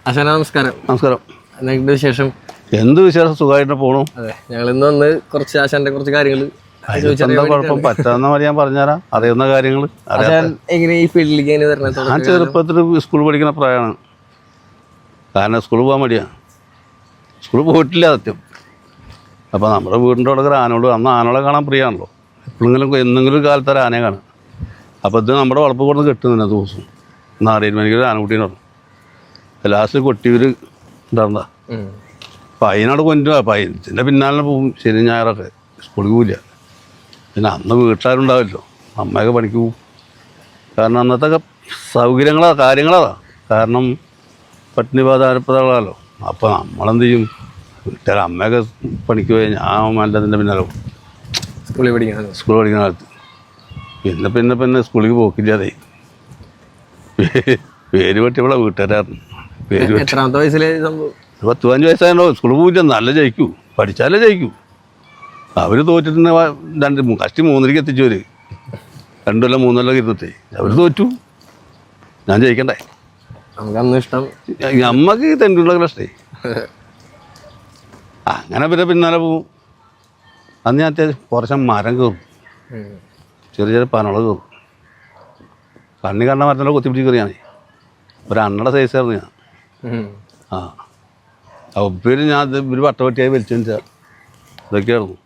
അശാന നമസ്കാരം. നമസ്കാരം. എന്തെങ്കിലും വിശേഷം? എന്ത് വിശേഷം? സുഖമായിട്ട് പോണു. അതെ, ഞങ്ങൾ ഇന്ന് വന്ന് കുറച്ച് ആശാന്റെ കുറച്ച് കാര്യങ്ങൾ എന്താ കുഴപ്പം? പറ്റാവുന്ന മതി ഞാൻ പറഞ്ഞുതരാം. അറിയുന്ന കാര്യങ്ങൾ. എങ്ങനെ ഈ ഫീൽഡിലേക്ക് എങ്ങനെ വരണം? ഞാൻ ചെറുപ്പത്തിൽ സ്കൂൾ പഠിക്കുന്ന പ്രായമാണ്. കാരണം സ്കൂളിൽ പോകാൻ മടിയാണ്. സ്കൂളിൽ പോയിട്ടില്ല സത്യം. അപ്പോൾ നമ്മുടെ വീടിൻ്റെ അവിടെ ഒരു ആനോട്, അന്ന് ആനകളെ കാണാൻ പ്രിയമാണല്ലോ. എപ്പോഴെങ്കിലും എന്തെങ്കിലും ഒരു കാലത്ത് ഒരു ആനയെ കാണും. അപ്പോൾ ഇത് നമ്മുടെ വളപ്പ് കൊടുത്ത് കെട്ടുന്നില്ല ദിവസം. നാടേരി മണിക്കൊരു ആനക്കുട്ടീനെ പറഞ്ഞു. ലാസ്റ്റ് കൊട്ടിയൂർ ഉണ്ടായിരുന്ന അപ്പം അതിനോട് കൊണ്ടുപോകാം. അപ്പം അതിൻ്റെ പിന്നാലെ പോവും. ശനി ഞായറൊക്കെ സ്കൂളിൽ പോവില്ല. പിന്നെ അന്ന് വീട്ടുകാരുണ്ടാവില്ലോ, അമ്മയൊക്കെ പണിക്ക് പോവും. കാരണം അന്നത്തെ സൗകര്യങ്ങളാണ്, കാര്യങ്ങളാണ്. കാരണം പട്ടിണി ബാധാരപ്പെടാമല്ലോ. അപ്പോൾ നമ്മളെന്ത് ചെയ്യും? വീട്ടുകാർ അമ്മയൊക്കെ പണിക്ക് പോയി ഞാൻ നല്ലതിൻ്റെ പിന്നാലെ പോകും. സ്കൂൾ പഠിക്കുന്ന കാലത്ത് പിന്നെ സ്കൂളിൽ പോക്കില്ലാതെ പേര് പറ്റിയപ്പോഴാണ് വീട്ടുകാരായിരുന്നു. പേര് 10-15 വയസ്സായല്ലോ. സ്കൂളിൽ പോയില്ല. നല്ല ജയിക്കൂ, പഠിച്ചാലേ ജയിക്കൂ. അവർ തോറ്റിട്ടുണ്ട്. കഷ്ടി 3-ക്ക് എത്തിച്ചവർ 2 കൊല്ലം 3 കൊല്ലം ഇരുന്നിട്ടേ അവർ തോറ്റു. ഞാൻ ജയിക്കണ്ടേ? അമ്മക്ക് തെണ്ടുള്ള ഇഷ്ടേ. അങ്ങനെ പിന്നാലെ പോവും. അന്ന് ഞാൻ അത്യാവശ്യം കുറച്ച് മരം കയറും. ചെറിയ പനള കയറും. കണ്ണി കണ്ട മരത്തിൻ്റെ കൊത്തിപ്പിടിച്ച് കയറിയാണേ. ഒരു അണ്ണയുടെ സൈസായിരുന്നു ഞാൻ. ഒപ്പേര് ഞാൻ ഒരു വട്ടവട്ടിയായി വലിച്ചു ഇതൊക്കെയായിരുന്നു.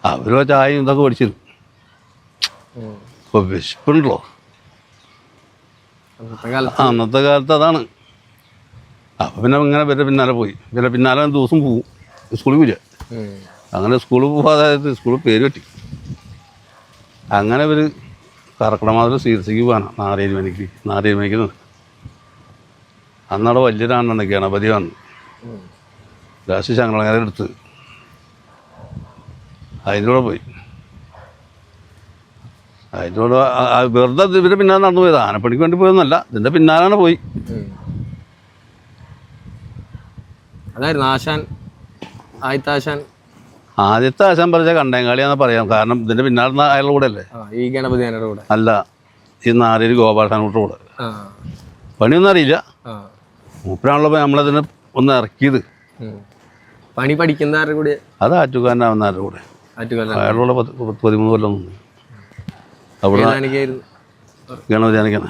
അവരോ ചായയും ഇതൊക്കെ പഠിച്ചിരുന്നു. ഇപ്പോൾ വിശപ്പുണ്ടല്ലോ. അന്നത്തെ കാലത്ത് അതാണ്. അപ്പം പിന്നെ ഇങ്ങനെ പിന്നാലെ പോയി. പിന്നാലെ ദിവസം പോവും. സ്കൂളിൽ പോയില്ല. അങ്ങനെ സ്കൂളിൽ പോകാതായത് സ്കൂളിൽ പേര് പറ്റി. അങ്ങനെ ഇവർ കറക്കടമാതിരി സീർച്ചയ്ക്ക് പോകാനാണ്. നാരേരി മണിക്ക് അന്നവിടെ വലിയൊരാണെന്ന് ഗണപതി വന്നു. ലാസ്റ്റ് ശങ്ങളങ്ങര എടുത്ത് അതിൻ്റെ കൂടെ പോയി. അതിൻ്റെ കൂടെ വെറുതെ ഇതിൻ്റെ പിന്നാലെ നടന്നു പോയത്. ആനപ്പണിക്ക് വേണ്ടി പോയതൊന്നുമല്ല, ഇതിൻ്റെ പിന്നാലാണ് പോയി. അതായിരുന്നു ആശാൻ. ആദ്യത്തെ ആശാൻ പറഞ്ഞാൽ കണ്ടേങ്കാളിയാന്ന് പറയാം. കാരണം ഇതിൻ്റെ പിന്നാലെ അയാളുടെ കൂടെ അല്ലേ, ഈ ഗണപതി കൂടെ അല്ല, ഈ നാരേരി ഗോപാലസാനോട്ട് കൂടെ. പണിയൊന്നും അറിയില്ല. മൂപ്പരാണല്ലോ നമ്മളതിനെ ഒന്ന് ഇറക്കിയത്. പണി പഠിക്കുന്ന കൂടെ അത് ആറ്റുകാരനാവുന്നവരുടെ കൂടെ. അയാളുടെ 13 കൊല്ലം നിന്ന് അവിടെ ഗണപതി ആനക്കാണ്.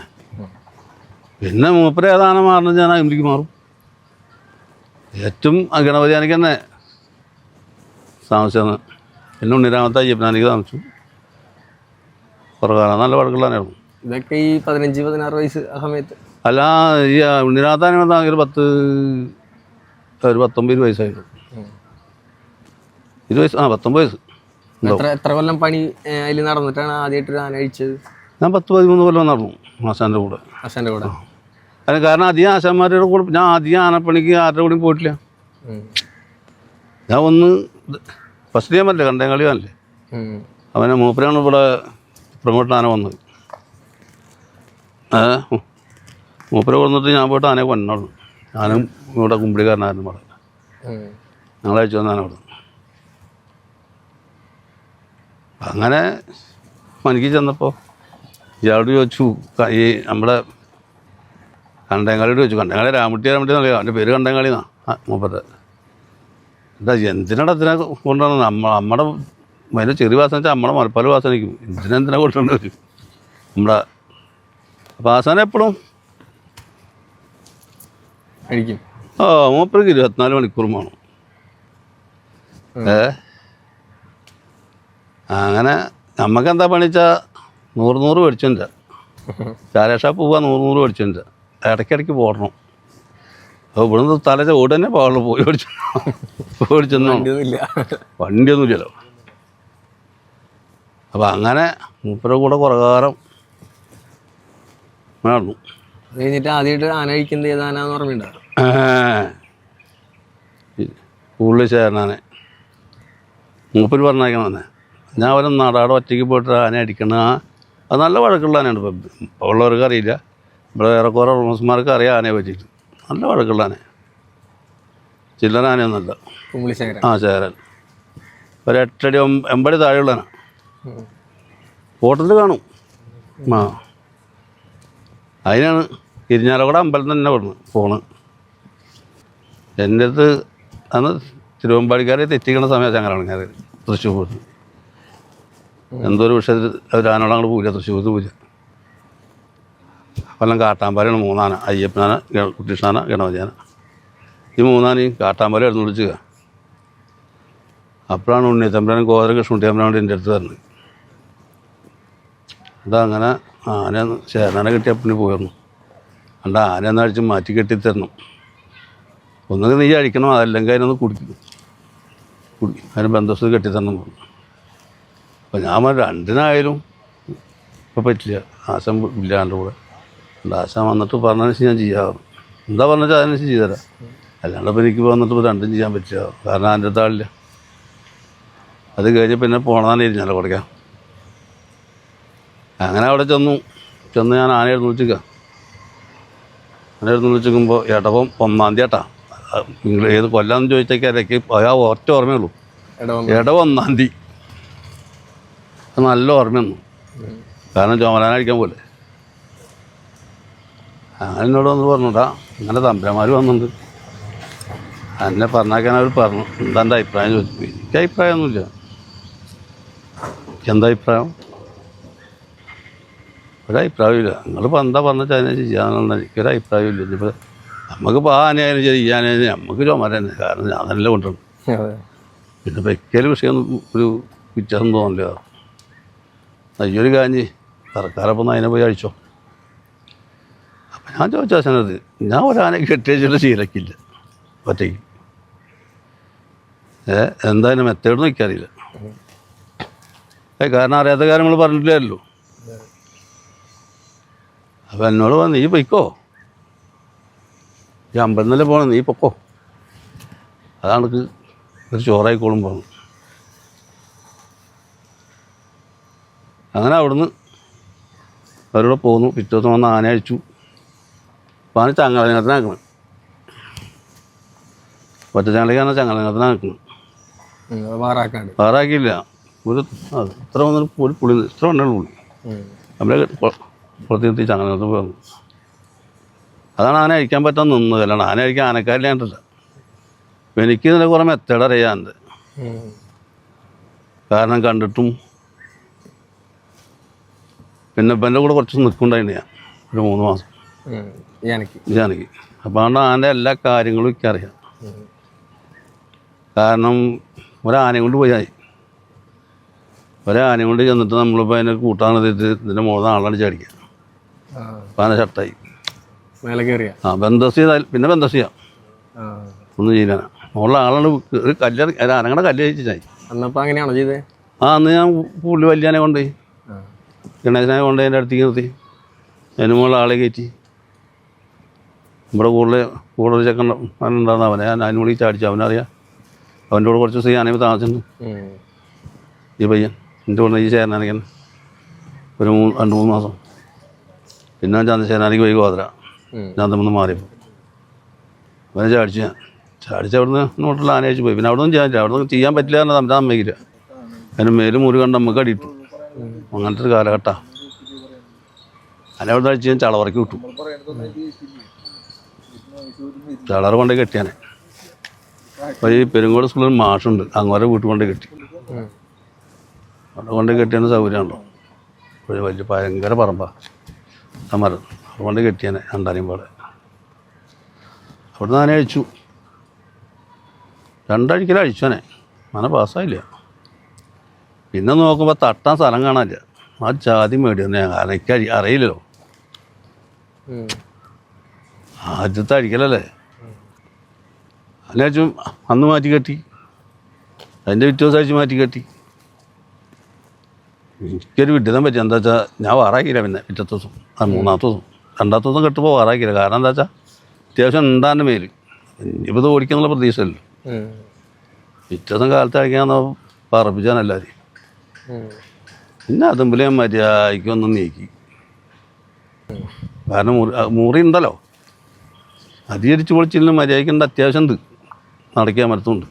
പിന്നെ മൂപ്പര ഏതാണ് മാറുന്നത് ഞാൻ അമ്പലിക്ക് മാറും. ഏറ്റവും ഗണപതി ആനയ്ക്ക് തന്നെ താമസിച്ചത്. പിന്നെ ഉണ്ണിരാമത്തെ അയ്യപ്പനാനിക്ക് താമസിച്ചു കുറേ കാലം. നല്ല വഴക്കുള്ളതായിരുന്നു. ഇതൊക്കെ ഈ 15-16 വയസ്സ് ആ സമയത്ത്. അല്ല, ഈ ഉണ്ണിരാമത്താനി വന്നെങ്കിൽ 19 വയസ്സായിരുന്നു. 20 വയസ്സ്. 19 വയസ്സ്. എത്ര കൊല്ലം പണി അതിൽ നടന്നിട്ടാണ് ആദ്യമായിട്ട് ആന അഴിച്ചത്? ഞാൻ 10-13 കൊല്ലം നടന്നു ആശാൻ്റെ കൂടെ. അല്ല, കാരണം അധികം ആശാന്മാരുടെ കൂടെ ഞാൻ അധികം ആനപ്പണിക്ക് ആരുടെ കൂടെയും പോയിട്ടില്ല. ഞാൻ ഫസ്റ്റ് ചെയ്യാൻ പറ്റില്ല, കണ്ടേങ്കളി കാണില്ലേ. അവനെ മൂപ്പരാണ് ഇവിടെ പ്രൊമോട്ട് ആന വന്നത്. മൂപ്പര കൊന്നിട്ട് ഞാൻ പോയിട്ട് ആനയെ കൊന്നോളൂ. ഞാനും ഇവിടെ കുമ്പിളിക്കാരനായിരുന്നു ഇവിടെ. ഞങ്ങളയച്ചു വന്ന ആന ഇവിടെ. അങ്ങനെ മനിക്ക് ചെന്നപ്പോൾ ഇയാളോട് ചോദിച്ചു, ഈ നമ്മുടെ കണ്ടേങ്കാളിയോട് ചോദിച്ചു. കണ്ടേങ്കാളി രാമട്ടി എന്നറിയാം. അവൻ്റെ പേര് കണ്ടേങ്കാളി എന്നാ മൂപ്പരുടെ. എന്താ എന്തിനാണ് അതിനെ കൊണ്ടുവന്ന് നമ്മുടെ അതിൻ്റെ ചെറിയ വാസന വെച്ചാൽ നമ്മുടെ മുലപ്പാൽ വാസനിക്കും. എന്തിനാ കൊണ്ടുവന്ന് വരും നമ്മുടെ. അപ്പോൾ ആസാനം എപ്പോഴും കഴിക്കും. മൂപ്പർക്ക് 24 മണിക്കൂറും വേണം. അങ്ങനെ നമുക്കെന്താ പണിച്ചാൽ 100 മേടിച്ചില്ല. ചാരേഷാ പോവാ 100 മേടിച്ചില്ല. ഇടയ്ക്കിടയ്ക്ക് പോടണം. അപ്പോൾ ഇവിടുന്ന് തലച്ച ഓട് തന്നെ പാടുള്ളൂ. പോയി മേടിച്ചെന്നോ വണ്ടിയൊന്നുമില്ലല്ലോ. അപ്പോൾ അങ്ങനെ മൂപ്പര കൂടെ കുറേ കാലം നടന്നു. കഴിഞ്ഞിട്ട് ആദ്യമായിട്ട് ആന കഴിക്കുന്നത് ഏതാനാന്ന് ഓർമ്മയുണ്ടോ? ഉള്ളി ചേർന്നാനെ മൂപ്പര് പറഞ്ഞേക്കണം തന്നെ. ഞാൻ അവരെ നാടാട് ഒറ്റയ്ക്ക് പോയിട്ട് ആന അടിക്കണ അത് നല്ല വഴക്കുള്ള ആനയാണ്. ഇപ്പം ഉള്ളവർക്ക് അറിയില്ല. ഇവിടെ വേറെ കുറേ റോമൻസ്മാർക്ക് അറിയാം ആനയെ പറ്റിയിട്ട്. നല്ല വഴക്കുള്ള ആന, ചില്ലറ ആനയൊന്നുമല്ല. ചേരൻ ഒരു 8 അടി 9 അടി താഴെയുള്ളതാണ്. ഫോട്ടോയിൽ കാണും. അതിനാണ് ഇരിഞ്ഞാലക്കുട അമ്പലത്തിൽ തന്നെ പോണ്. എൻ്റെ അടുത്ത് അന്ന് തിരുവമ്പാടിക്കാരെ തെറ്റിക്കണ സമയത്ത് ചങ്ങനാളങ്ങാർ തൃശ്ശൂർ പൂരത്തിന് എന്തോ ഒരു വിഷയത്തിൽ ഒരു ആനോട് അങ്ങോട്ട് പോയില്ല തൃശ്ശൂർ പൂജ. കൊല്ലം കാട്ടാമ്പാലയാണ് 3 ആന, അയ്യപ്പനാന, കുട്ടിഷ്ണാന, ഗണപതിയാന. ഈ 3 ആനയും കാട്ടാമ്പാലം എടുത്ത് വിളിച്ചുക. അപ്പോഴാണ് ഉണ്ണിത്തമ്പരാനും കോതര കൃഷ്ണുട്ടിയമ്പരാനോട് എൻ്റെ അടുത്ത് വരുന്നത്. അതങ്ങനെ ആന ചേരനാനെ കെട്ടിയപ്പണി പോയിരുന്നു. അണ്ട് ആന എന്നഴിച്ച് മാറ്റി കെട്ടിത്തരണം. ഒന്നുകിൽ നീ അഴിക്കണം, അതല്ലെങ്കിൽ അതിനൊന്ന് കുടിക്കും, അതിന് ബന്ധസ്ഥ കെട്ടിത്തരണം പോകും. അപ്പോൾ ഞാൻ രണ്ടിനായാലും ഇപ്പോൾ പറ്റില്ല, ആശം ഇല്ലാണ്ട് കൂടെ. ആശാൻ വന്നിട്ട് പറഞ്ഞതിനനുസരിച്ച് ഞാൻ ചെയ്യാറുണ്ട്. എന്താ പറഞ്ഞാൽ അതിനനുസരിച്ച് ചെയ്തുതരാം. അല്ലാണ്ട് ഇപ്പോൾ എനിക്ക് വന്നിട്ട് ഇപ്പോൾ രണ്ടും ചെയ്യാൻ പറ്റില്ല, കാരണം അതിൻ്റെ അടുത്ത് ആളില്ല. അത് കഴിഞ്ഞ് പിന്നെ പോണതാണ് ഇരിഞ്ഞാലോ കൊടുക്കാം. അങ്ങനെ അവിടെ ചെന്ന് ഞാൻ ആന എഴുന്നള്ളിച്ചിരിക്കുക. ആന എഴുന്നള്ളിച്ചിരിക്കുമ്പോൾ ഇടവം 1-ാം തീയതി ഏട്ടാ, നിങ്ങൾ ഏത് കൊല്ലാന്ന് ചോദിച്ചേക്കാരേക്ക് ആ ഒറ്റ ഓർമ്മയുള്ളൂ. ഇടവം 1-ാം തീയതി. അത് നല്ല ഓർമ്മയൊന്നു, കാരണം ചോമലാന അടിക്കാൻ പോലെ. അങ്ങനെ എന്നോട് വന്ന് പറഞ്ഞൂടാ, അങ്ങനെ തമ്പുരാന്മാർ വന്നിട്ടുണ്ട്, എന്നെ പറഞ്ഞാക്കാൻ അവർ പറഞ്ഞു. എന്താ എൻ്റെ അഭിപ്രായം ചോദിച്ചു. എനിക്ക് അഭിപ്രായമൊന്നുമില്ല. എന്താ അഭിപ്രായം? ഒരഭിപ്രായമില്ല. നിങ്ങളിപ്പോൾ എന്താ പറഞ്ഞാൽ അതിനെ ചെയ്യാനുള്ള എനിക്കൊരു അഭിപ്രായമില്ല. ഇനിയിപ്പോൾ നമുക്കിപ്പോൾ ആ ആനയായാലും ശരി, ഈ ആനയായാലും നമുക്ക് ചോമര തന്നെ, കാരണം ഞാൻ തന്നെ കൊണ്ടുവരണം. പിന്നെ വെക്കൽ വിഷയം ഒരു വ്യത്യാസം തോന്നില്ല. അയ്യൊരു കാഞ്ഞ് സർക്കാരപ്പം അതിനെ പോയി അഴിച്ചോ. അപ്പം ഞാൻ ചോദിച്ച അച്ഛനത്, ഞാൻ ഒരാനെ കെട്ടിയച്ചിട്ട് ശീലക്കില്ല ഒറ്റയ്ക്ക്. എന്തായാലും മെത്തേഡൊന്നും എനിക്കറിയില്ല. കാരണം അറിയാത്ത കാര്യങ്ങൾ പറഞ്ഞിട്ടില്ലല്ലോ. അപ്പം എന്നോട് പറഞ്ഞു, നീ പൊയ്ക്കോ, ഈ അമ്പലത്തിലല്ലേ പോകണം, നീ പൊക്കോ, അതാണ് ഒരു ചോറായിക്കോളും പറഞ്ഞു. അങ്ങനെ അവിടുന്ന് അവരോട് പോന്നു. പിറ്റേ ദിവസം വന്ന് ആന അഴിച്ചു. അപ്പോൾ ആന ചങ്ങലങ്ങത്തിനാക്കണം, ഒറ്റ ചങ്ങലക്കാണ് ചങ്ങലങ്ങത്തിനാക്കണം. വാറാക്കിയില്ല. ഇത്ര വന്നിട്ട് പുളി ഇത്ര ഉണ്ടാണ് പുളി നമ്മളെ പുറത്ത് നിർത്തി ചങ്ങലങ്ങത്ത് പോയി. അതാണ് ആന അഴിക്കാൻ പറ്റാൻ നിന്നത്. അല്ലാണ്ട് ആന അഴിക്കാൻ ആനക്കാരില്ലാണ്ടല്ല. അപ്പം എനിക്ക് ഇതിനെ കുറേ മെത്തേഡ് അറിയാറുണ്ട്. കാരണം കണ്ടിട്ടും പിന്നെ ഇപ്പം എൻ്റെ കൂടെ കുറച്ച് നിൽക്കുന്നുണ്ടായിരുന്നു ഞാൻ ഒരു 3 മാസം ജാനകി. അപ്പോൾ അതുകൊണ്ട് ആൻ്റെ എല്ലാ കാര്യങ്ങളും എനിക്കറിയാം. കാരണം ഒരാനയും കൊണ്ട് പോയാൽ ഒരാനയും കൊണ്ട് ചെന്നിട്ട് നമ്മളിപ്പോൾ അതിനെ കൂട്ടാൻ ഇതിൻ്റെ മുകളിൽ ആളാണ് ചടിക്കുക. അപ്പോൾ ആന ഷട്ടായി ബന്ധസ് ചെയ്താൽ പിന്നെ ബന്ധസ് ചെയ്യാം, ഒന്നും ചെയ്യാനാ. മുകളിൽ ആളാണ് ഒരു കല്ല് അനങ്ങളുടെ കല്ല് കഴിച്ചായി. അന്നപ്പോൾ അങ്ങനെയാണോ ചെയ്തത്? അന്ന് ഞാൻ പുള്ളി വലിയാനെ കൊണ്ടുപോയി, ഗണേശനെ കൊണ്ട് അതിൻ്റെ അടുത്തേക്ക് നിർത്തി, അതിന് മുകളിൽ ആളെ കയറ്റി. ഇവിടെ കൂടുതൽ ചെക്കൻ ഉണ്ടാകുന്ന അവനെ ഞാൻ അതിന് മുകളിൽ ചാടിച്ചു. അവനറിയാം, അവൻ്റെ കൂടെ കുറച്ച് ദിവസം ഞാനേ താമസിച്ചിട്ടുണ്ട്. ഈ പയ്യൻ എൻ്റെ കൂടെ ഈ ചേരനാനിക്കൻ ഒരു 2-3 മാസം. പിന്നെ ചന്ദ്രശേനാനിക്ക് പോയി ഗോത്ര, ഞാൻ തമ്മിൽ മാറിയപ്പോൾ അവനെ ചാടിച്ചു. ഞാൻ ചാടിച്ച് അവിടുന്ന് നോട്ടുള്ള ആന അയച്ചു പോയി. പിന്നെ അവിടെ ഒന്നും ചെയ്യാൻ പറ്റില്ല, അവിടെ നിന്ന് ചെയ്യാൻ പറ്റില്ല എന്ന് നമ്മുടെ അമ്മയ്ക്കില്ല. അതിന് മേലും മുറി കണ്ട് നമുക്ക് അടിയിട്ടു. അങ്ങനത്തെ ഒരു കാലഘട്ടമാണ്. അതിനെ അവിടെ അടിച്ച് ഞാൻ ചളവറയ്ക്ക് വിട്ടു. ചളവറ കൊണ്ടേ കെട്ടിയാനെ. അപ്പോൾ ഈ പെരുങ്കോട് സ്കൂളിൽ മാഷുണ്ട്, അങ്ങോരെ വീട്ടിൽ കൊണ്ടേ കെട്ടി. അവിടെ കൊണ്ടേ കെട്ടിയാണ് സൗകര്യമാണല്ലോ. ഒരു വലിയ ഭയങ്കര പറമ്പാണ് മരം. അവിടെ കൊണ്ട് കെട്ടിയാനെ രണ്ടാരിയുമ്പാടെ. അവിടെ നിന്ന് ആന അഴിച്ചു. 2 അഴിക്കലും അഴിച്ചാനെ. ആന പാസ്സായില്ല. പിന്നെ നോക്കുമ്പോൾ തട്ടാൻ സ്ഥലം കാണാനില്ല. ആ ജാതി മേടിയെന്ന് എനിക്ക് അറിയില്ലല്ലോ. ആദ്യത്തെ അഴിക്കലല്ലേ. അതിനു അന്ന് മാറ്റി കെട്ടി, അതിൻ്റെ പിറ്റേ ദിവസം അഴിച്ച് മാറ്റി കെട്ടി. എനിക്കൊരു വിഡിതം പറ്റി. എന്താ വെച്ചാൽ ഞാൻ വാറാക്കിയില്ല. പിന്നെ പിറ്റത്തെ ദിവസം, അത് 3-ാമത്തെ ദിവസം, 2-ാമത്തെ ദിവസം കെട്ടുമ്പോൾ വാറാക്കിയില്ല. കാരണം എന്താ വെച്ചാൽ അത്യാവശ്യം ഉണ്ടാൻ്റെ മേല് ഇനിയിപ്പോൾ ഇത് ഓടിക്കാന്നുള്ള പ്രതീക്ഷയല്ലോ. പിറ്റേ ദിവസം കാലത്ത് അഴിക്കാന്ന് പറപ്പിച്ചാൻ എല്ലാവരും. പിന്നെ അതുമ്പിൽ ഞാൻ മര്യാദയ്ക്കൊന്നും നീക്കി. കാരണം മുറി ഉണ്ടല്ലോ, അധികരിച്ച് പൊളിച്ചില്ല. മര്യാദയ്ക്കുണ്ട്, അത്യാവശ്യം ഉണ്ട്, നടക്കാൻ മരത്തുണ്ട്.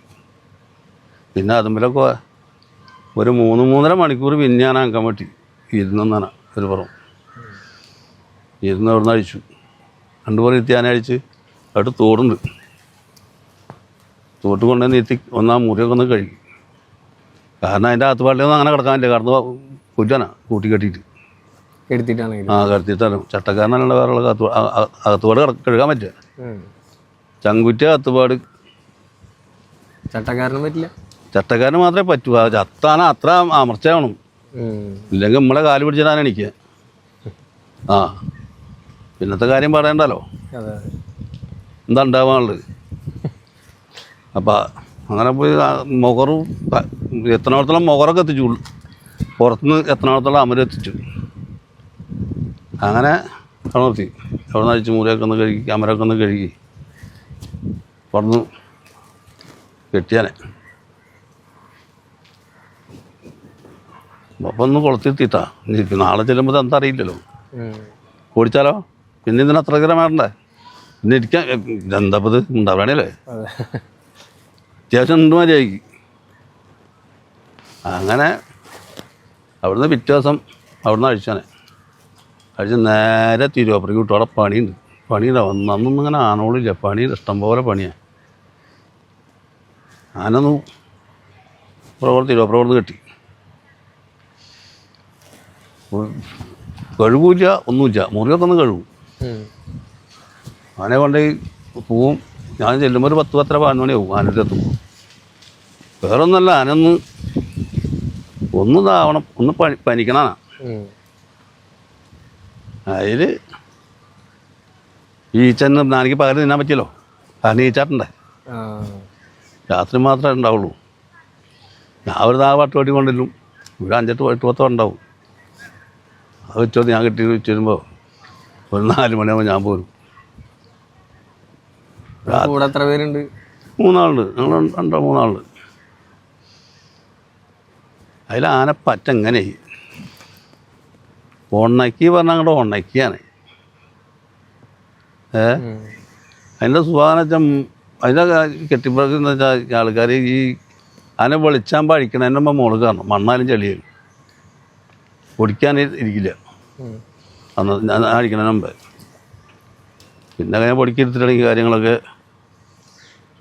പിന്നെ അതുമ്പിലൊക്കെ ഒരു 3-3.5 മണിക്കൂർ പിന്നെ ഞാൻ ആക്കാൻ പറ്റി ഇരുന്നാണ് ഒരു പുറം ഇരുന്ന് അവിടെ നിന്ന് അഴിച്ചു. 2 പുറം ഇരുത്തി ആന അഴിച്ച് അവിടെ തോടുണ്ട്. തോട്ട് കൊണ്ടുപോയി നീത്തി ഒന്നാം മുറിയൊക്കെ ഒന്ന് കഴുകി. കാരണം അതിൻ്റെ അകത്തുപാടിലൊന്നും അങ്ങനെ കിടക്കാൻ പറ്റില്ല. കടന്ന് കൊല്ലാനാ കൂട്ടി കെട്ടിയിട്ട് എടുത്തിട്ടാണെങ്കിൽ കടത്തിയിട്ടാണ്. ചട്ടക്കാരനല്ല വേറെ അകത്തുപാട് കഴുകാൻ പറ്റുക. ചങ്കുറ്റ അകത്തുപാട് ചട്ടക്കാരനും പറ്റില്ല. ചട്ടക്കാരന് മാത്രമേ പറ്റൂ. ചത്താന അത്ര അമർച്ചയാവണം. ഇല്ലെങ്കിൽ നമ്മളെ കാല് പിടിച്ചിട്ടാണ് എണിക്കുക. പിന്നത്തെ കാര്യം പറയണ്ടല്ലോ, എന്താ ഉണ്ടാവാനുള്ളത്. അപ്പം അങ്ങനെ പോയി മുഖറും എത്തനോടത്തോളം മുഖറൊക്കെ എത്തിച്ചു, പുറത്തുനിന്ന് എത്തനോടത്തോളം അമരെത്തിച്ചു. അങ്ങനെ നിർത്തി. അവിടെ നിന്ന് അഴിച്ച് മൂലയൊക്കെ ഒന്ന് കഴുകി, അമരൊക്കെ ഒന്ന് കഴുകി പുറന്ന് കെട്ടിയാനെ. അപ്പം ഒന്ന് കൊളുത്തിരുത്തിട്ടാ. നാളെ ചെല്ലുമ്പോൾ എന്താ അറിയില്ലല്ലോ, ഓടിച്ചാലോ. പിന്നെ ഇതിന് അത്ര ഗ്രഹമാണ്ടേ. പിന്നെ ഇരിക്കാൻ എന്താപ്പത് ഉണ്ടാവണല്ലേ, അത്യാവശ്യം ഉണ്ട് മതിയായി. അങ്ങനെ അവിടുന്ന് പിറ്റേ ദിവസം അവിടുന്ന് അഴിച്ചാനെ. അഴിച്ച് നേരെ തിരുവാപ്പുറയ്ക്ക് വിട്ടു. അവിടെ പണിയുണ്ട്. പണിയുണ്ടാവും. അന്നൊന്നും ഇങ്ങനെ ആനോളില്ല. പണി ഇഷ്ടംപോലെ പണിയാണ്. ആനൊന്നും തിരുവാപ്പുറം കെട്ടി കഴുകൂല്ല, ഒന്നുമില്ല. മുറിയൊക്കെ ഒന്ന് കഴുകും. ആനയെ കൊണ്ട് പോവും. ഞാൻ ചെല്ലുമ്പോൾ ഒരു 10-15 മണിയാവും ആനയുടെ എത്തുമ്പോൾ. വേറെ ഒന്നല്ല, ആനൊന്ന് ഇതാവണം, ഒന്ന് പനിക്കണാണ്. അതിൽ ഈച്ചന് നാനിക്ക് പകരം തിന്നാൻ പറ്റിയല്ലോ. കാരണം ഈച്ചാട്ടുണ്ടേ, രാത്രി മാത്രമേ ഉണ്ടാവുള്ളൂ. ഞാൻ ഒരു 4 പട്ടുവട്ടി കൊണ്ടിരും. ഒരു 5-8 ഉണ്ടാവും. അത് വെച്ചോട്ട് ഞാൻ കെട്ടി വെച്ച് വരുമ്പോൾ ഒരു 4 മണിയാകുമ്പോൾ ഞാൻ പോരും. കൂടെ എത്ര പേരുണ്ട്? 3 ആളുണ്ട്. ഞങ്ങൾ 2-3 ആളുണ്ട്. അതിൽ ആന പറ്റെങ്ങനെ ഉണക്കി പറഞ്ഞാൽ അങ്ങോട്ട് ഉണക്കിയാണ്. അതിൻ്റെ സുഖാന്ന് വെച്ചാൽ അതിൻ്റെ കെട്ടിപ്പറക്കെന്ന് വെച്ചാൽ ആൾക്കാർ ഈ ആന വെളിച്ചാൻ പഴിക്കണതിൻ്റെ മുകളിൽ കാണണം. മണ്ണാലും ചെളിയാലും പൊടിക്കാൻ ഇരിക്കില്ല. അന്ന് ഞാൻ അടിക്കണതിന് മുമ്പേ. പിന്നെ അങ്ങനെ പൊടിക്കെടുത്തിട്ടുണ്ടെങ്കിൽ കാര്യങ്ങളൊക്കെ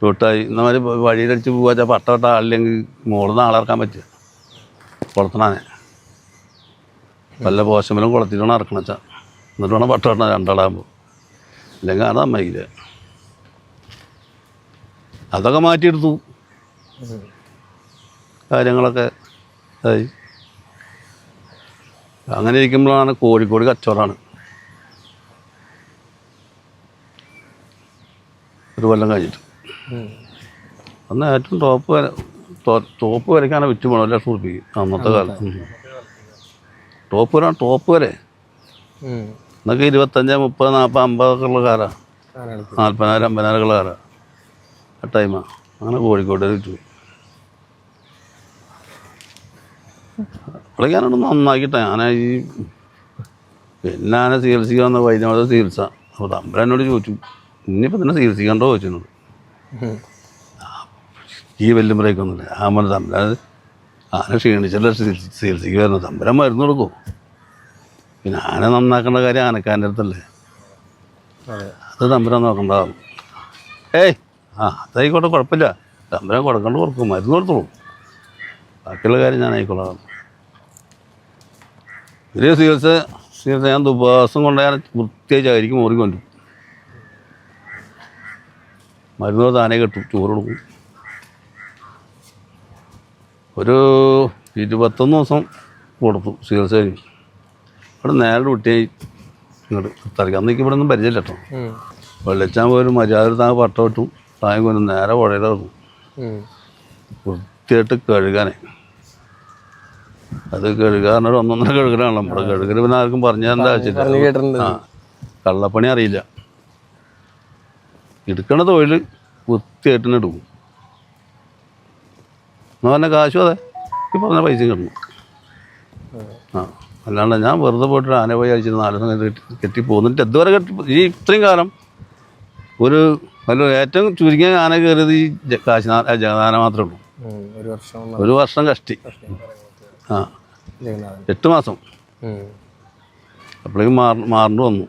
തൊട്ടായി. ഇന്നമാതിരി വഴിയിലടിച്ച് പോകാൻ പട്ട ആളില്ലെങ്കിൽ മുകളിൽ നിന്ന് ആളിറക്കാൻ പറ്റുക. കുളത്തണാനെ വല്ല പോശമ്പലും കുളത്തിലാണ് ഇറക്കണം വെച്ചാൽ. എന്നിട്ട് വേണം പട്ട 2 ആളാകുമ്പോൾ. ഇല്ലെങ്കിൽ അത് അമ്മയില്ല. അതൊക്കെ മാറ്റിയെടുത്തു. കാര്യങ്ങളൊക്കെ ആയി. അങ്ങനെ ഇരിക്കുമ്പോഴാണ് കോഴിക്കോട് കച്ചവടമാണ്. ഒരു കൊല്ലം കഴിഞ്ഞിട്ട് അന്ന് ഏറ്റവും ടോപ്പ് വരയ്ക്കാണ് വിറ്റ് പോകണം. 1 ലക്ഷം റുപ്യക്ക് അന്നത്തെ കാലത്ത്. ടോപ്പ് വരെ എന്നൊക്കെ 25, 30, 40, 50 ഒക്കെ ഉള്ള കാറാണ്. 40,000, 50,000 ഉള്ള കാറാണ് ആ ടൈമാണ്. അങ്ങനെ കോഴിക്കോട് വിറ്റ് പോയി. അവിടേക്കാനോട് നന്നാക്കിയിട്ടാണ് ഞാൻ പിന്നെ ആന ചികിത്സിക്കാൻ വന്ന വൈദ്യമത ചികിത്സ. അപ്പോൾ തമ്പുരാൻ എന്നോട് ചോദിച്ചു, ഇനിയിപ്പോൾ തന്നെ ചികിത്സിക്കണ്ടോ ചോദിച്ചെന്നോട്. ഈ വെല്ലും ബ്രേക്കൊന്നുമില്ല. ആ പറഞ്ഞ തമ്പുരാൻ ആന ക്ഷീണിച്ചല്ല ചികിത്സിക്ക് വരുന്നത്. തമ്പുരാൻ മരുന്ന് കൊടുക്കും. പിന്നെ ആന നന്നാക്കേണ്ട കാര്യം ആനക്കാരൻ്റെ അടുത്തല്ലേ. അത് തമ്പുരാൻ നോക്കണ്ടാവും. അതായിക്കോട്ടെ, കുഴപ്പമില്ല. തമ്പുരാൻ കൊടുക്കേണ്ട കൊടുക്കും, മരുന്ന് കൊടുത്തോളൂ. ബാക്കിയുള്ള കാര്യം ഞാൻ ആയിക്കൊള്ളാം. വലിയ ചികിത്സ ഞാൻ ദിവസം കൊണ്ടുപോയാൽ വൃത്തിയായിരിക്കും മുറിക്കൊണ്ടു. മരുന്ന് താനേ കെട്ടും, ചോറ് കൊടുക്കും. ഒരു 21 ദിവസം കൊടുത്തു ചികിത്സ കഴിഞ്ഞു. ഇവിടെ നേരെ കുട്ടിയായി ഇങ്ങോട്ട് തറയ്ക്ക്. അന്നേക്ക് ഇവിടെ ഒന്നും പരിചയമില്ല കേട്ടോ. വെള്ളിച്ചാൻ പോലും മര്യാദ താങ്ങ് പട്ട കിട്ടും. താങ്ങ് കൊണ്ടും നേരെ പുഴയുടെ വെക്കും. വൃത്തിയായിട്ട് കഴുകാനേ. അത് കഴുകാറിനൊരു 1-1.5 കഴുകലാണല്ലോ. നമ്മുടെ കഴുകൽ പിന്നെ ആർക്കും പറഞ്ഞു തരേണ്ട ആവശ്യമില്ല. കള്ളപ്പണി അറിയില്ല. എടുക്കണ തൊഴിൽ വൃത്തിയായിട്ട് തന്നെ എടുക്കും. എന്നാൽ പറഞ്ഞ കാശും അതെ ഈ പറഞ്ഞ പൈസയും കിട്ടണം. അല്ലാണ്ട് ഞാൻ വെറുതെ പോയിട്ട് ആന പോയി അഴിച്ചിട്ട് 4 ദിവസം കെട്ടി പോകുന്നിട്ട് ഇതുവരെ ഈ ഇത്രയും കാലം ഏറ്റവും ചുരുങ്ങിയ ആന കയറിയത് ഈ ജഗദാന മാത്രമേ ഉള്ളൂ. 1 വർഷം കഷ്ടി. 8 മാസം അപ്പോഴേക്കും മാറേണ്ടി വന്നു.